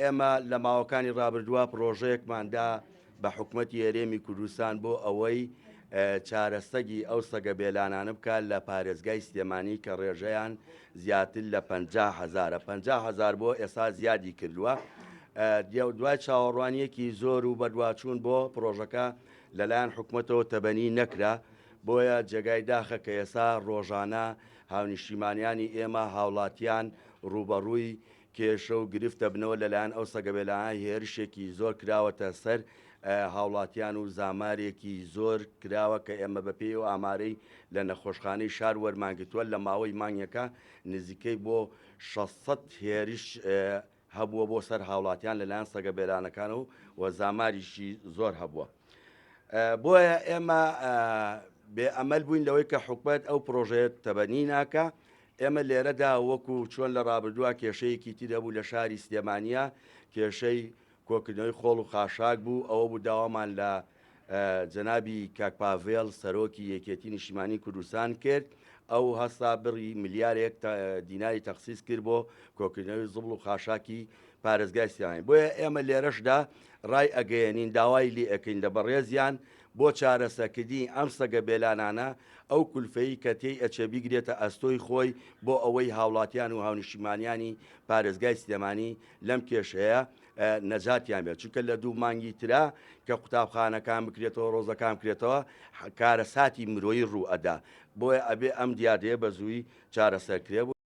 ئێمە لە ماوەکانی ڕابردووە پرۆژەیەکماندا بە حکوومەتی هەرێمی کوردستان بۆ ئەوەی چارەسەگی ئەو سەگە بێلانانە بکات لە پارێزگای سلێمانی کە ڕێژەیان زیاتر لە 50,000 بۆ ئێستا زیادی کردووە. دوای چاوەڕوانیەکی زۆر و بەدواچوون بۆ پرۆژەکە لەلایەن حکوومەتەوە تەبەنی نەکرا، بۆیە جێگای داخە کە ئێستا ڕۆژانە هاونیشتیمانیانی ئێمە هاوڵاتیان ڕوبەڕووی کێشە و گرفتە بنەوە لەلایەن ئەو سەگەبێلانە هێرشێکی زۆر کراوەتە سەر هاوڵاتیان و زامارێکی زۆر کراوە کە ئێمە بەپێی و ئامارەی لە نەخۆشخانەی شار وەرمانگرتووە لە ماوەی مانگەکە نزیکەی بۆ 600 هێرش هەبووە بۆ سەر هاوڵاتیان لەلایەن سەگە بێلانەکان و وەزاماریشی زۆر هەبووە. بۆیە ئێمە بێئەمەل بووین لەوەی کە حکومەت ئەو پرۆژەیە تەبەنی ناکە. ئێمە لێرەدا وەکو چۆن لە ڕابردووە کێشەیەکی تی دەبوو لە شاری سلێمانیە، کێشەی کۆکردنەوەی خۆڵ و خاشاک بوو. ئەوە بوو داوامان لە جەنابی کاکپاڤێڵ سەرۆکی یەکێتی نیشتیمانی کوردستان کرد. ئەو هەستا بڕی ملیارێک دیناری تەخسیس کرد بۆ کۆکردنەوەی زوڵ و خاشاکی پارێزگای سلێمانی. بۆیە ئێمە لێرەشدا ڕای ئەگەیەنین، داوای لێ ئەەکەین لە بەڕێزیان بۆ چارەسەرکردنی ئەم سەگە بێلانانە ئەو کولفەی کە تێی ئەچێ بیگرێتە ئەستۆی خۆی بۆ ئەوەی هاوڵاتیان و هاونیشتیمانیانی پارێزگای سلێمانی لەم کێشەیە نەجاتیان بێت. چونکە لە دوو مانگی ترا کە قوتابخانەکان بکرێتەوە، ڕۆزەکان بکرێتەوە، کارەساتی مرۆیی ڕوو ئەدا. بۆیە ئەبێ ئەم دیاردەیە بە زووی چارەسەرکرێ بوو.